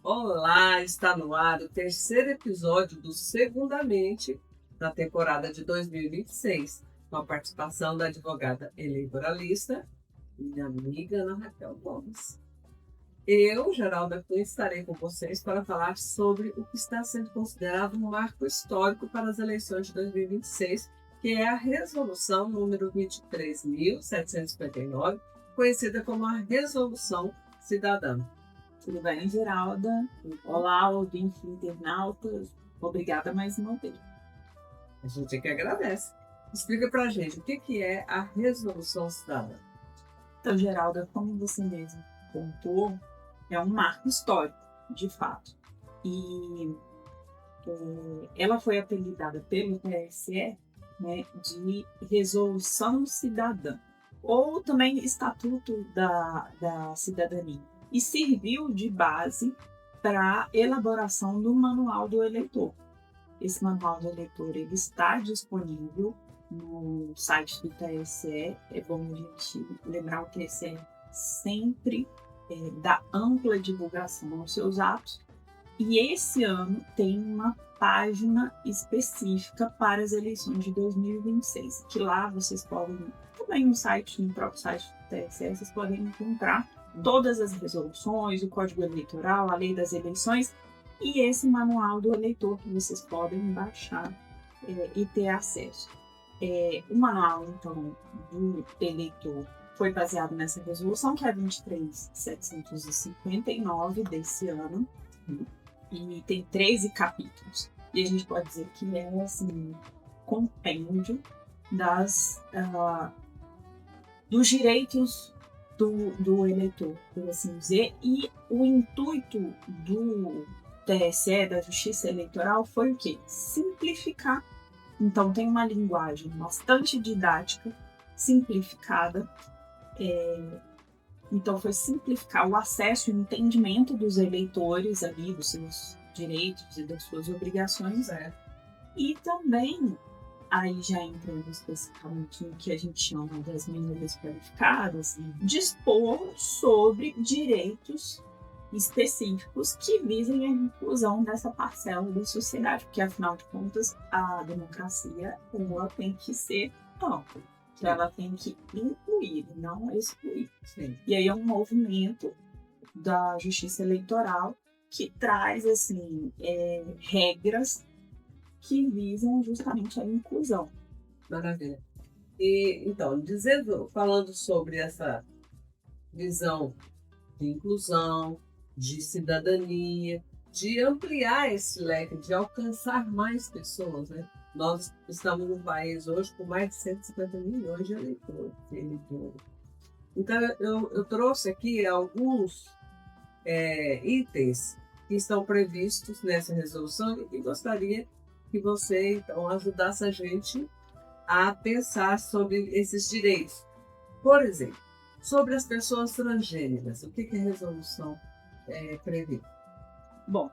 Olá, está no ar o terceiro episódio do Segundamente, da temporada de 2026, com a participação da advogada eleitoralista, minha amiga Ana Raquel Gomes. Eu, Geralda Cunha, estarei com vocês para falar sobre o que está sendo considerado um marco histórico para as eleições de 2026, que é a Resolução número 23.759, conhecida como a Resolução Cidadã. Tudo bem, Geralda? Olá, ouvintes internautas. Obrigada mais uma vez. A gente é que agradece. Explica pra gente o que é a Resolução Cidadã. Então, Geralda, como você mesmo contou, é um marco histórico, de fato. E ela foi apelidada pelo TSE, né, de Resolução Cidadã, ou também Estatuto da Cidadania. E serviu de base para a elaboração do Manual do Eleitor. Esse Manual do Eleitor ele está disponível no site do TSE. É bom a gente lembrar o TSE sempre dá ampla divulgação aos seus atos. E esse ano tem uma página específica para as eleições de 2026, que lá vocês podem, também no próprio site do TSE, vocês podem encontrar todas as resoluções, o Código Eleitoral, a Lei das Eleições e esse Manual do Eleitor que vocês podem baixar e ter acesso. O Manual, então, do Eleitor foi baseado nessa resolução, que é a 23.759 desse ano, e tem 13 capítulos. E a gente pode dizer que é assim, compêndio dos direitos do eleitor, por assim dizer, e o intuito do TSE, da Justiça Eleitoral, foi o quê? Simplificar. Então tem uma linguagem bastante didática, simplificada. Então foi simplificar o acesso e o entendimento dos eleitores ali, dos seus direitos e das suas obrigações. E também, aí já entrando especificamente no que a gente chama das minorias qualificadas, dispor sobre direitos específicos que visem a inclusão dessa parcela da sociedade, porque afinal de contas a democracia ela tem que ser ampla, ela tem que incluir, não excluir. Sim. E aí é um movimento da Justiça Eleitoral que traz assim regras que visam justamente a inclusão. Maravilha. E então, falando sobre essa visão de inclusão, de cidadania, de ampliar esse leque, de alcançar mais pessoas, né? Nós estamos num país hoje com mais de 150 milhões de eleitores. Então, eu trouxe aqui alguns itens que estão previstos nessa resolução e gostaria que você, então, ajudasse a gente a pensar sobre esses direitos. Por exemplo, sobre as pessoas transgêneras, o que a resolução prevê? Bom,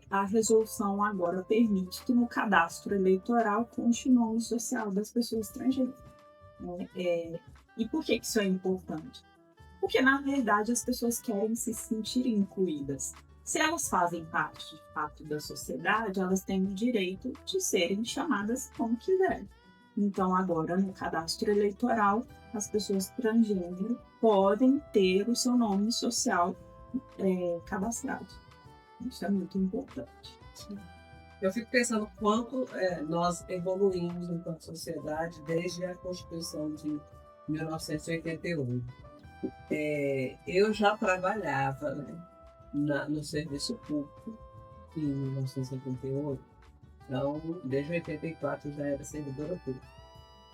a resolução agora permite que no cadastro eleitoral conste o nome social das pessoas transgêneras. E por que isso é importante? Porque, na verdade, as pessoas querem se sentir incluídas. Se elas fazem parte, de fato, da sociedade, elas têm o direito de serem chamadas como quiserem. Então, agora, no cadastro eleitoral, as pessoas transgênero podem ter o seu nome social cadastrado. Isso é muito importante. Eu fico pensando quanto nós evoluímos enquanto sociedade desde a Constituição de 1988. Eu já trabalhava, né, no serviço público em 1988, então desde 84 eu já era servidora pública.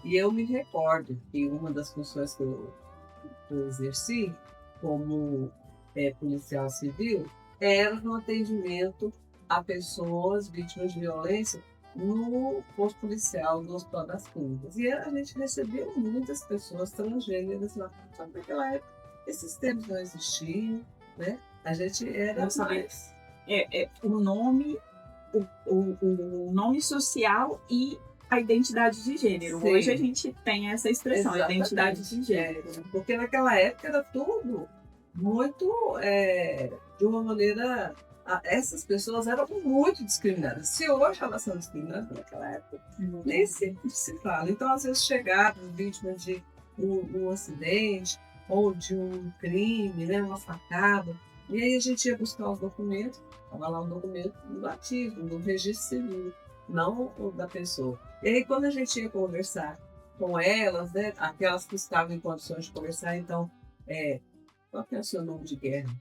E eu me recordo que uma das funções que eu exerci como policial civil era no atendimento a pessoas vítimas de violência no posto policial do Hospital das Clínicas. E a gente recebia muitas pessoas transgêneras lá. Só que naquela época esses termos não existiam, né? A gente era mais... O nome social e a identidade de gênero. Sim. Hoje a gente tem essa expressão, identidade de gênero. Porque naquela época era tudo muito de uma maneira essas pessoas eram muito discriminadas. Se hoje elas são discriminadas, naquela época nem se fala. Então, às vezes, chegaram vítimas de um acidente ou de um crime, né, uma facada, e aí a gente ia buscar os documentos, estava lá o documento do batismo, do registro civil, não o da pessoa. E aí, quando a gente ia conversar com elas, né, aquelas que estavam em condições de conversar, então, qual que é o seu nome de guerra?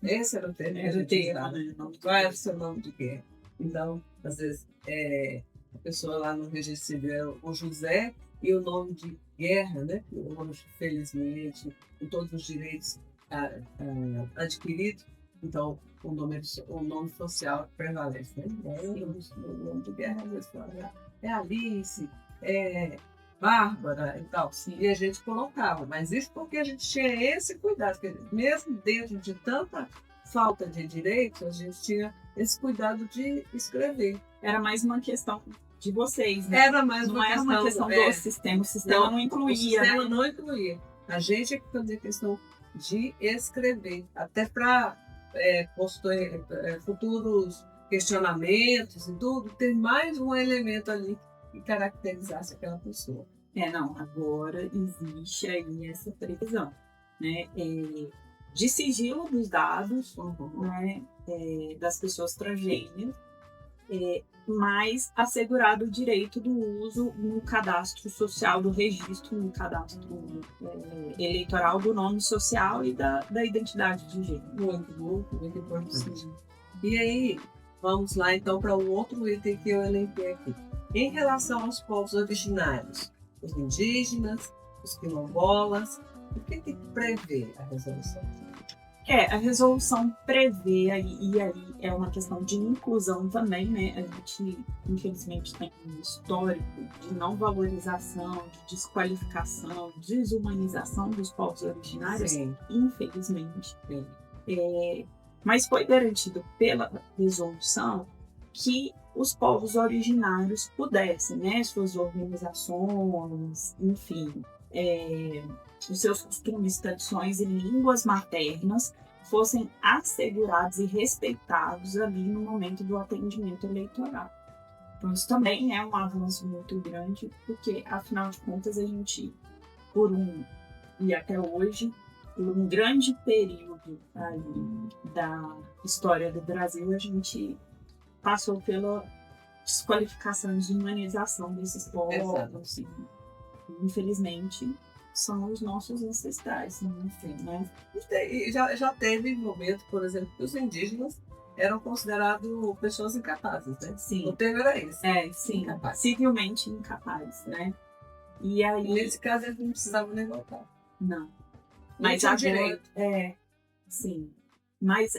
Esse era o termo que a gente usava. Qual era o seu nome de guerra? Então, às vezes, a pessoa lá no registro civil era o José e o nome de guerra, né? Hoje, felizmente, com todos os direitos adquiridos, então o nome social prevalece, né? O nome de guerra, às vezes, fala, é Alice, é Bárbara e tal. Sim. E a gente colocava, mas isso porque a gente tinha esse cuidado, porque mesmo dentro de tanta falta de direitos, a gente tinha esse cuidado de escrever. Era mais uma questão de vocês, né? Era mais não era uma questão do sistema, o sistema não incluía. O sistema né? não incluía. A gente é que fazia questão de escrever, até para futuros questionamentos e tudo, ter mais um elemento ali que caracterizasse aquela pessoa. Não, agora existe aí essa previsão, né? De sigilo dos dados, né? Das pessoas transgêneras, mas assegurado o direito do uso no cadastro social do registro, no cadastro eleitoral do nome social e da identidade de gênero. Muito importante. E aí, vamos lá então para um outro item que eu elenquei aqui. Em relação aos povos originários, os indígenas, os quilombolas, o que prevê a resolução? A resolução prevê, e aí é uma questão de inclusão também, né? A gente, infelizmente, tem um histórico de não valorização, de desqualificação, desumanização dos povos originários, Sim. Infelizmente. Mas foi garantido pela resolução que os povos originários pudessem, né? Suas organizações, enfim, os seus costumes, tradições e línguas maternas fossem assegurados e respeitados ali no momento do atendimento eleitoral. Então, isso também é um avanço muito grande, porque, afinal de contas, a gente, e até hoje, por um grande período ali da história do Brasil, a gente passou pela desqualificação e desumanização desses povos. Infelizmente, são os nossos ancestrais, né? E já teve momento, por exemplo, que os indígenas eram considerados pessoas incapazes, né? Sim. O termo era esse. Sim. Incapaz. Civilmente incapazes, né? E aí... Nesse caso, eles não precisavam nem votar. Não. Mas agora... direito. Sim. Mas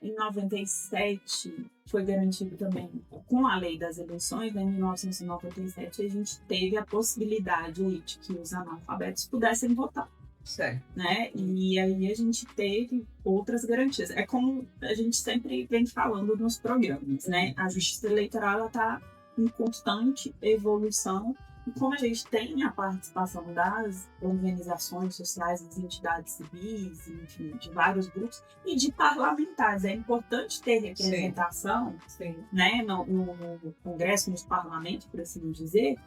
em 97 foi garantido também, com a lei das eleições, né, em 1997, a gente teve a possibilidade aí de que os analfabetos pudessem votar. Certo. Né? E aí a gente teve outras garantias. É como a gente sempre vem falando nos programas, né? A justiça eleitoral está em constante evolução. E como a gente tem a participação das organizações sociais, das entidades civis, enfim, de vários grupos, e de parlamentares, é importante ter representação, Sim. né, no Congresso, nos parlamentos, por assim dizer,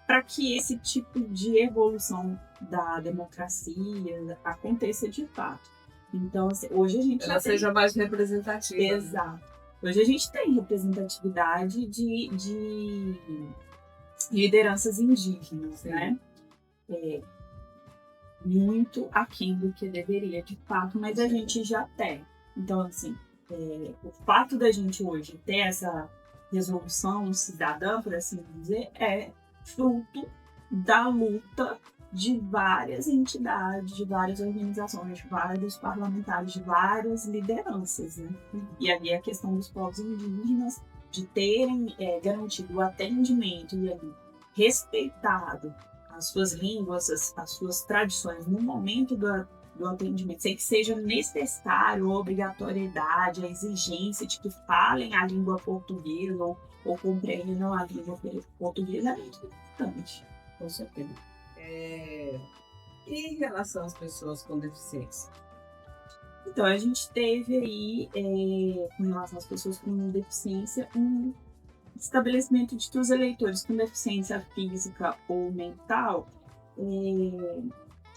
para que esse tipo de evolução da democracia aconteça de fato. Então, assim, hoje a gente ela seja mais representativa. Exato. Hoje a gente tem representatividade de lideranças indígenas, Sim. né? Muito aquém do que deveria, de fato, mas a gente já tem. Então, assim, o fato da gente hoje ter essa resolução cidadã, por assim dizer, é fruto da luta de várias entidades, de várias organizações, de vários parlamentares, de várias lideranças, né? E ali a questão dos povos indígenas de terem garantido o atendimento e ali, respeitado as suas línguas, as suas tradições no momento do atendimento, sem que seja necessário a obrigatoriedade, a exigência de que falem a língua portuguesa ou compreendam a língua portuguesa, é muito importante. Com certeza. E em relação às pessoas com deficiência? Então, a gente teve aí, com relação às pessoas com deficiência, um estabelecimento de que os eleitores com deficiência física ou mental,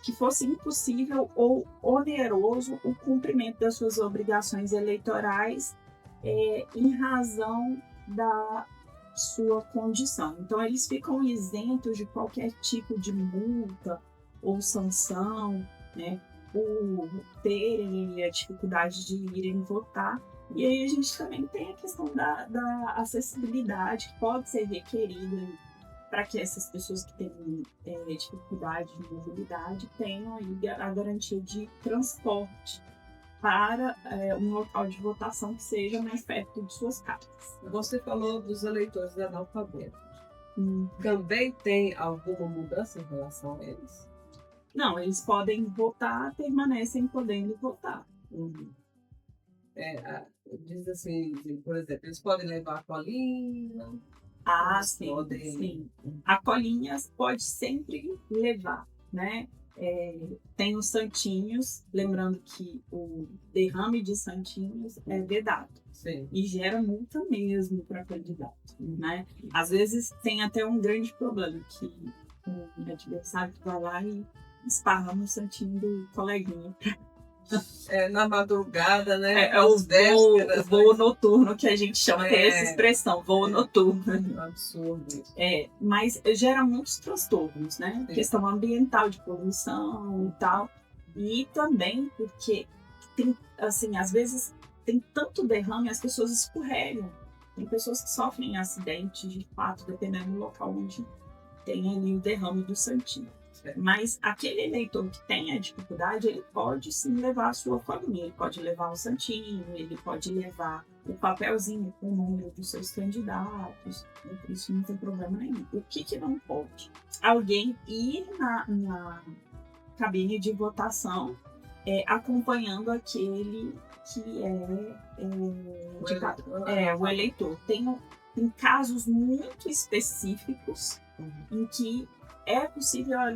que fosse impossível ou oneroso o cumprimento das suas obrigações eleitorais em razão da sua condição. Então, eles ficam isentos de qualquer tipo de multa ou sanção, né, por terem a dificuldade de irem votar. E aí a gente também tem a questão da acessibilidade, que pode ser requerida para que essas pessoas que têm dificuldade de mobilidade tenham aí a garantia de transporte para um local de votação que seja mais perto de suas casas. Você falou dos eleitores analfabetos. Também tem alguma mudança em relação a eles? Não, eles podem votar, permanecem podendo votar. Diz assim, por exemplo, eles podem levar a colinha. Sim. A colinha pode sempre levar, né? Tem os santinhos, lembrando que o derrame de santinhos é vedado. Sim. E gera multa mesmo para candidato, né? Às vezes tem até um grande problema, que um adversário vai lá e esparra no santinho do coleguinha. Na madrugada, né? É o voo noturno que a gente chama, tem essa expressão, voo noturno. Absurdo isso. Mas gera muitos transtornos, né? Sim. Questão ambiental, de poluição e tal. E também porque tem, assim, às vezes tem tanto derrame, as pessoas escorregam. Tem pessoas que sofrem acidentes, de fato, dependendo do local onde tem ali o derrame do santinho. Mas aquele eleitor que tem a dificuldade, ele pode sim levar a sua colinha, ele pode levar o santinho, ele pode levar o papelzinho com o número dos seus candidatos, isso não tem problema nenhum. O que não pode? Alguém ir na cabine de votação acompanhando aquele que o eleitor. Tem casos muito específicos em que é possível a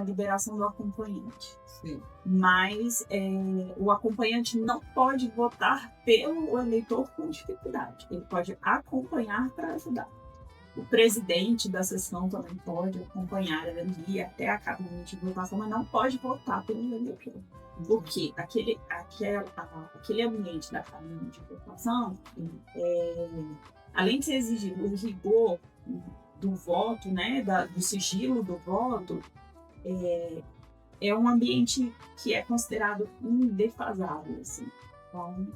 liberação do acompanhante. Sim. Mas o acompanhante não pode votar pelo eleitor com dificuldade. Ele pode acompanhar para ajudar. O presidente da sessão também pode acompanhar ali até a cabine de votação, mas não pode votar pelo eleitor. Porque aquele ambiente da cabine de votação, além de ser exigido o rigor do voto, né, do sigilo do voto, é um ambiente que é considerado indefasado, assim. Então,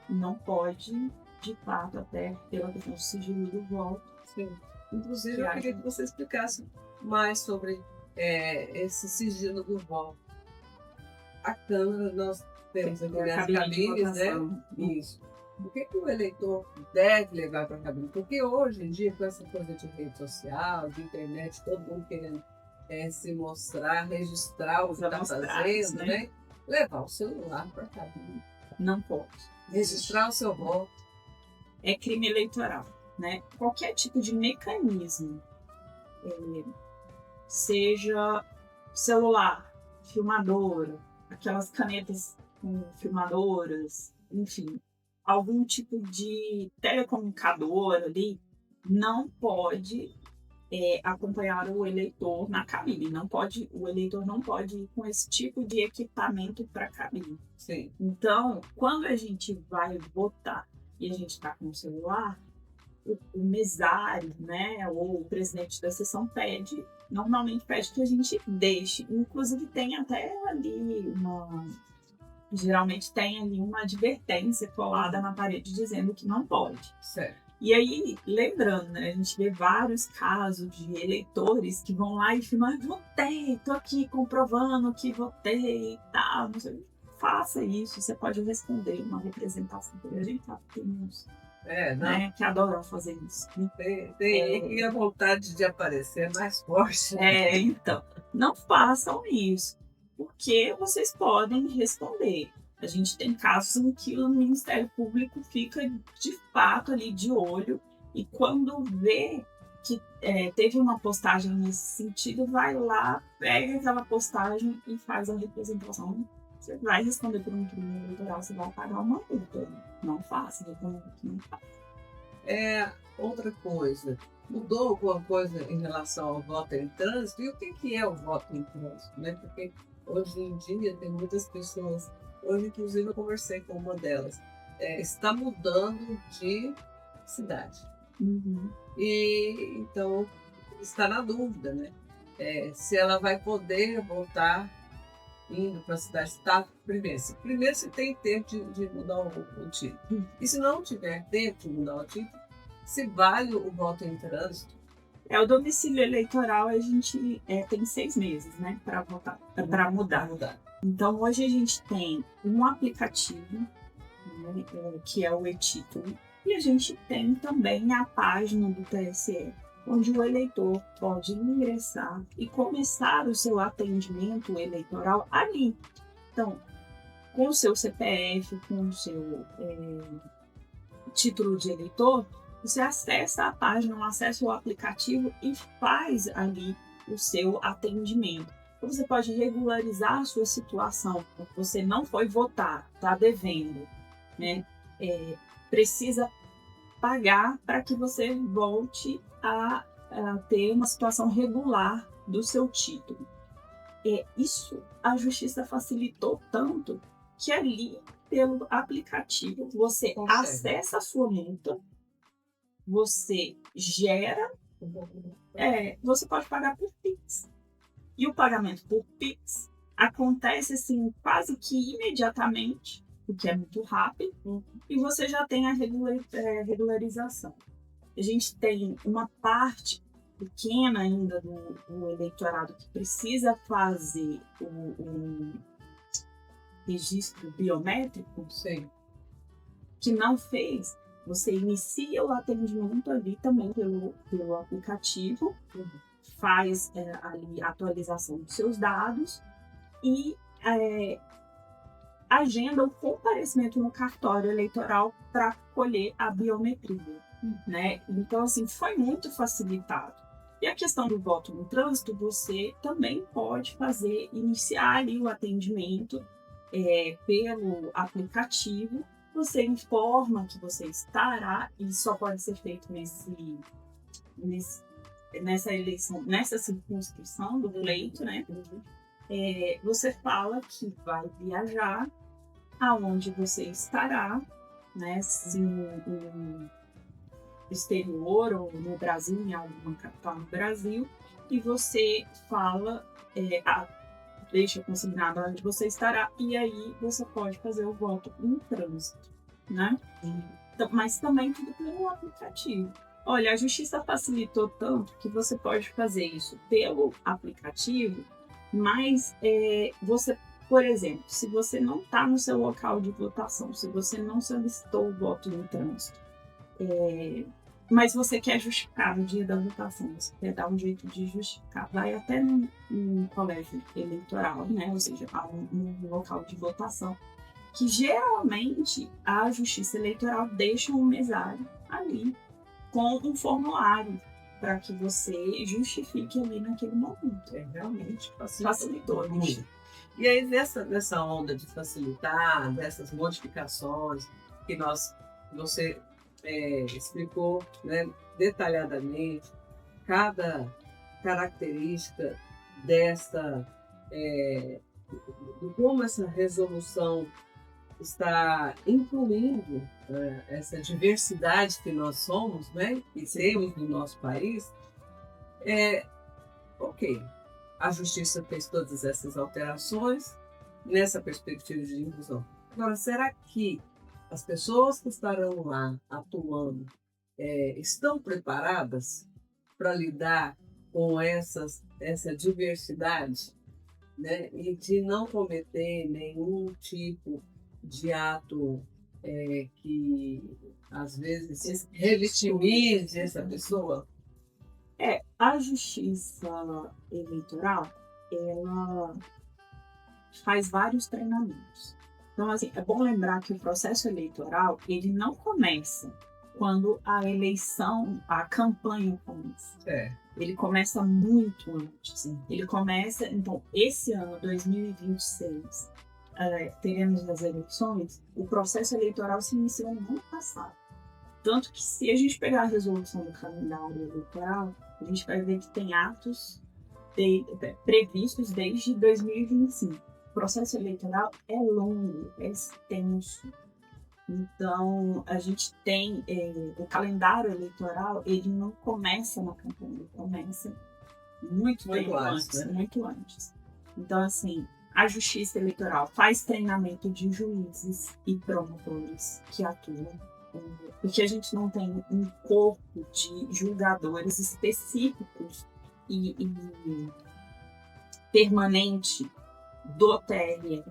não pode, de fato, até pela questão do sigilo do voto. Sim. Inclusive, eu queria que você explicasse mais sobre esse sigilo do voto. A Câmara, nós temos aqui as cabines, né? Isso. O que o eleitor deve levar para a cabine? Porque hoje em dia, com essa coisa de rede social, de internet, todo mundo querendo se mostrar, registrar o que está fazendo, né? Levar o celular para a cabine. Não pode. Registrar o seu voto. É crime eleitoral, né? Qualquer tipo de mecanismo, seja celular, filmadora, aquelas canetas com filmadoras, enfim, algum tipo de telecomunicador ali, não pode acompanhar o eleitor na cabine. O eleitor não pode ir com esse tipo de equipamento para a cabine. Sim. Então, quando a gente vai votar e a gente está com o celular, o mesário, né, ou o presidente da sessão normalmente pede que a gente deixe. Inclusive tem até ali geralmente tem ali uma advertência colada na parede dizendo que não pode. Certo. E aí, lembrando, né, a gente vê vários casos de eleitores que vão lá e filmam: votei, tô aqui comprovando que votei e tal. Não sei, faça isso, você pode responder uma representação. A gente tá, tem uns que adoram fazer isso. E a vontade de aparecer é mais forte. Então, não façam isso, porque vocês podem responder. A gente tem casos em que o Ministério Público fica de fato ali de olho e quando vê que teve uma postagem nesse sentido, vai lá, pega aquela postagem e faz a representação Você vai responder por um crime eleitoral, você vai pagar uma multa. Não faça, não faça. Outra coisa, mudou alguma coisa em relação ao voto em trânsito? E o que é o voto em trânsito? Né? Porque hoje em dia tem muitas pessoas, hoje inclusive eu conversei com uma delas, está mudando de cidade. Uhum. E então está na dúvida, né? Se ela vai poder votar indo para a cidade. Tá, primeiro se tem tempo de mudar o título. E se não tiver tempo de mudar o título, se vale o voto em trânsito. O domicílio eleitoral a gente tem 6 meses, né, para votar, para mudar. Então hoje a gente tem um aplicativo, né, que é o e-título, e a gente tem também a página do TSE, onde o eleitor pode ingressar e começar o seu atendimento eleitoral ali. Então, com o seu CPF, com o seu título de eleitor, você acessa a página, acessa o aplicativo e faz ali o seu atendimento. Então, você pode regularizar a sua situação, porque você não foi votar, está devendo, né? Precisa pagar para que você volte a ter uma situação regular do seu título. Isso a justiça facilitou tanto que ali, pelo aplicativo, você acessa a sua multa, você gera, você pode pagar por Pix. E o pagamento por Pix acontece assim quase que imediatamente, o que é muito rápido, e você já tem a regularização. A gente tem uma parte pequena ainda do eleitorado que precisa fazer o registro biométrico, que não fez. Você inicia o atendimento ali também pelo aplicativo, faz ali a atualização dos seus dados e agenda o comparecimento no cartório eleitoral para colher a biometria, né? Então, assim, foi muito facilitado. E a questão do voto no trânsito, você também pode iniciar ali o atendimento pelo aplicativo. Você informa que você estará, e só pode ser feito nessa eleição, nessa circunscrição do pleito, né? Você fala que vai viajar, aonde você estará, né? Se no exterior ou no Brasil, em alguma capital no Brasil, e você fala, deixa consignado onde você estará, e aí você pode fazer o voto em trânsito, né? Então, mas também tudo pelo aplicativo. Olha, a justiça facilitou tanto que você pode fazer isso pelo aplicativo, mas você, por exemplo, se você não está no seu local de votação, se você não solicitou o voto no trânsito, mas você quer justificar no dia da votação, você quer dar um jeito de justificar, vai até num colégio eleitoral, né? Ou seja, um local de votação, que geralmente a justiça eleitoral deixa um mesário ali com um formulário para que você justifique ali naquele momento. Realmente facilitou muito. E aí, nessa onda de facilitar, dessas modificações que você explicou, né, detalhadamente cada característica de como essa resolução está incluindo essa diversidade que nós somos, né, e temos no nosso país. Ok, a justiça fez todas essas alterações nessa perspectiva de inclusão. Agora, será que as pessoas que estarão lá atuando estão preparadas para lidar com essa diversidade, né? E de não cometer nenhum tipo de ato que, às vezes, revitimize essa pessoa? A justiça eleitoral, ela faz vários treinamentos. Então, assim, é bom lembrar que o processo eleitoral, ele não começa quando a eleição, a campanha começa. Ele começa muito antes. Ele começa, então, esse ano, 2026, teremos as eleições, o processo eleitoral se iniciou no ano passado. Tanto que, se a gente pegar a resolução do calendário eleitoral, a gente vai ver que tem atos previstos desde 2025. O processo eleitoral é longo, é extenso. Então, a gente tem o calendário eleitoral, ele não começa na campanha, ele começa muito tempo antes, né? Muito antes. Então, assim, a Justiça Eleitoral faz treinamento de juízes e promotores que atuam, porque a gente não tem um corpo de julgadores específicos e permanente do TRE,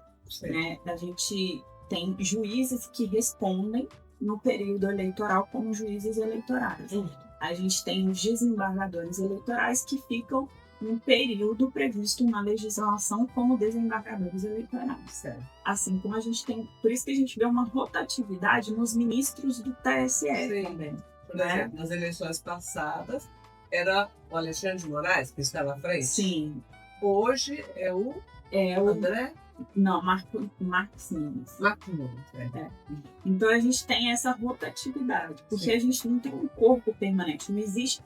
né? A gente tem juízes que respondem no período eleitoral como juízes eleitorais. A gente tem os desembargadores eleitorais que ficam no período previsto na legislação como desembargadores eleitorais. Certo. Assim como a gente tem... Por isso que a gente vê uma rotatividade nos ministros do TSE também. Por exemplo, nas eleições passadas, era o Alexandre de Moraes que estava à frente? Sim. Hoje é o André? Não, Marcos Nunes. Marcos Nunes, Então a gente tem essa rotatividade, porque a gente não tem um corpo permanente, não existe.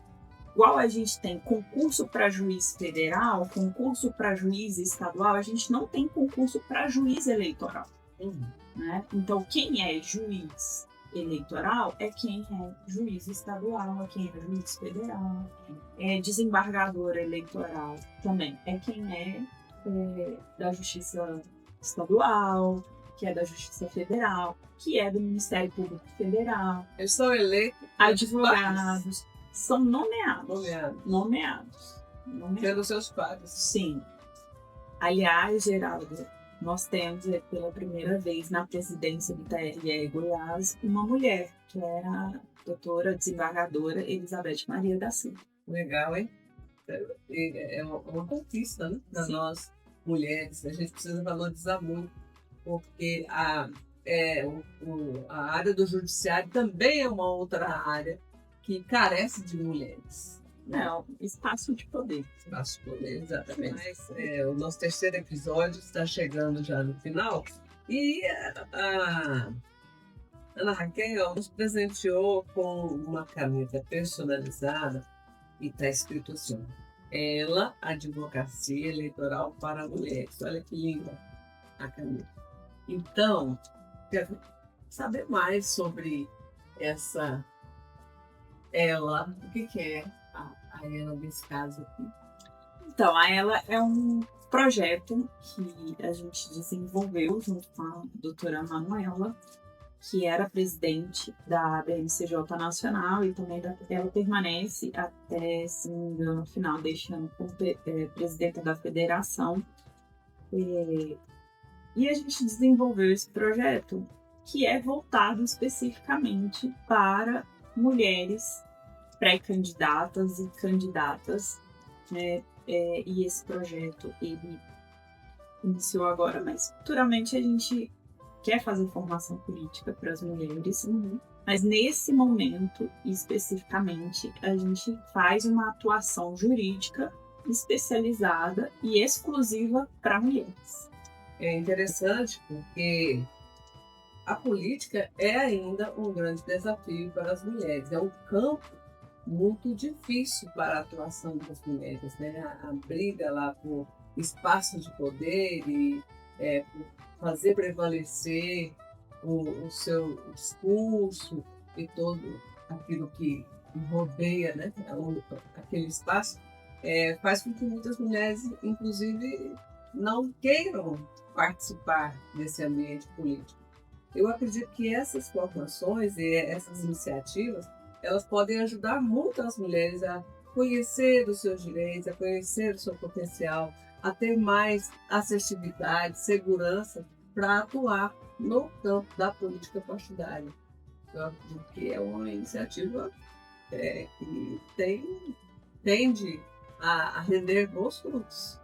Igual a gente tem concurso para juiz federal, concurso para juiz estadual, a gente não tem concurso para juiz eleitoral. Né? Então, quem é juiz eleitoral é quem é juiz estadual, é quem é juiz federal, é desembargador eleitoral também, é quem é da Justiça Estadual, que é da Justiça Federal, que é do Ministério Público Federal. Eles são eleitos advogados, são nomeados. Pelos seus pares. Sim. Aliás, Geraldo, nós temos pela primeira vez na presidência do TRE Goiás uma mulher, que é a doutora desembargadora Elizabeth Maria da Silva. Legal, hein? É uma conquista, né? Para nós mulheres. A gente precisa valorizar muito, porque a área do judiciário também é uma outra área que carece de mulheres. Não, espaço de poder. Espaço de poder, exatamente. Mas o nosso terceiro episódio está chegando já no final e a Ana Raquel nos presenteou com uma caneta personalizada e está escrito assim: ela, advocacia eleitoral para mulheres. Olha que linda a caneta. Então, quero saber mais sobre ela, o que é a ela nesse caso aqui? Então, a ela é um projeto que a gente desenvolveu junto com a doutora Manuela, que era presidente da BNCJ Nacional e também ela permanece até, se não me engano, no final deste ano como presidenta da federação. E a gente desenvolveu esse projeto que é voltado especificamente para mulheres pré-candidatas e candidatas, né? E esse projeto, ele iniciou agora, mas futuramente a gente quer fazer formação política para as mulheres, mas nesse momento, especificamente, a gente faz uma atuação jurídica especializada e exclusiva para mulheres. É interessante porque a política é ainda um grande desafio para as mulheres. É um campo muito difícil para a atuação das mulheres, né? A briga lá por espaço de poder e por fazer prevalecer o seu discurso e todo aquilo que rodeia, né, aquele espaço, faz com que muitas mulheres, inclusive, não queiram participar desse ambiente político. Eu acredito que essas formações e essas iniciativas, elas podem ajudar muito as mulheres a conhecer os seus direitos, a conhecer o seu potencial, a ter mais assertividade, segurança para atuar no campo da política partidária. Eu acredito que é uma iniciativa que tende a render bons frutos.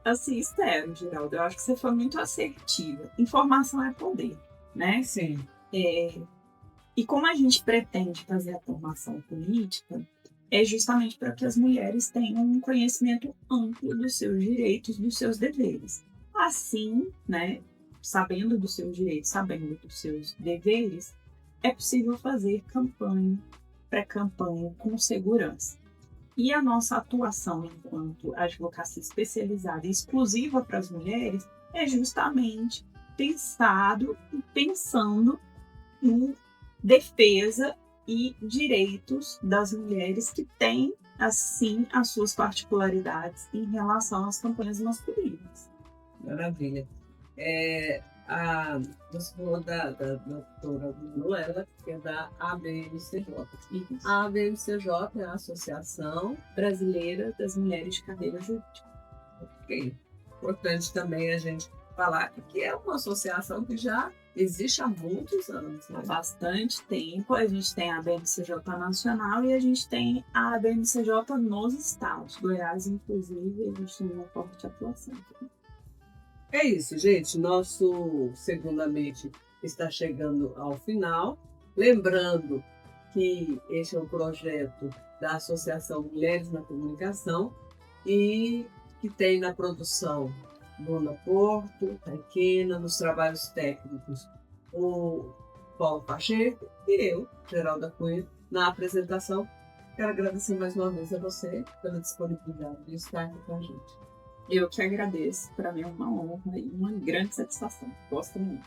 Assim, espero, Geraldo. Eu acho que você foi muito assertiva. Informação é poder, né? Sim. E como a gente pretende fazer a formação política, é justamente para que as mulheres tenham um conhecimento amplo dos seus direitos, dos seus deveres. Assim, né, sabendo dos seus direitos, sabendo dos seus deveres, é possível fazer campanha, pré-campanha com segurança. E a nossa atuação enquanto advocacia especializada e exclusiva para as mulheres é justamente pensando em defesa e direitos das mulheres que têm, assim, as suas particularidades em relação às campanhas masculinas. Maravilha. Você falou da doutora Manuela, que é da ABMCJ. A ABMCJ é a Associação Brasileira das Mulheres de Carreira Jurídica. Ok. Importante também a gente falar que é uma associação que já existe há muitos anos. Né? Há bastante tempo. A gente tem a ABMCJ nacional e a gente tem a ABMCJ nos estados. Goiás, inclusive, a gente tem uma forte atuação. É isso, gente. Nosso Segundamente está chegando ao final. Lembrando que este é um projeto da Associação Mulheres na Comunicação e que tem na produção Bruna Porto, Taikena, nos trabalhos técnicos o Paulo Pacheco e eu, Geralda Cunha, na apresentação. Quero agradecer mais uma vez a você pela disponibilidade de estar aqui com a gente. Eu que agradeço, para mim é uma honra e uma grande satisfação. Gosto muito.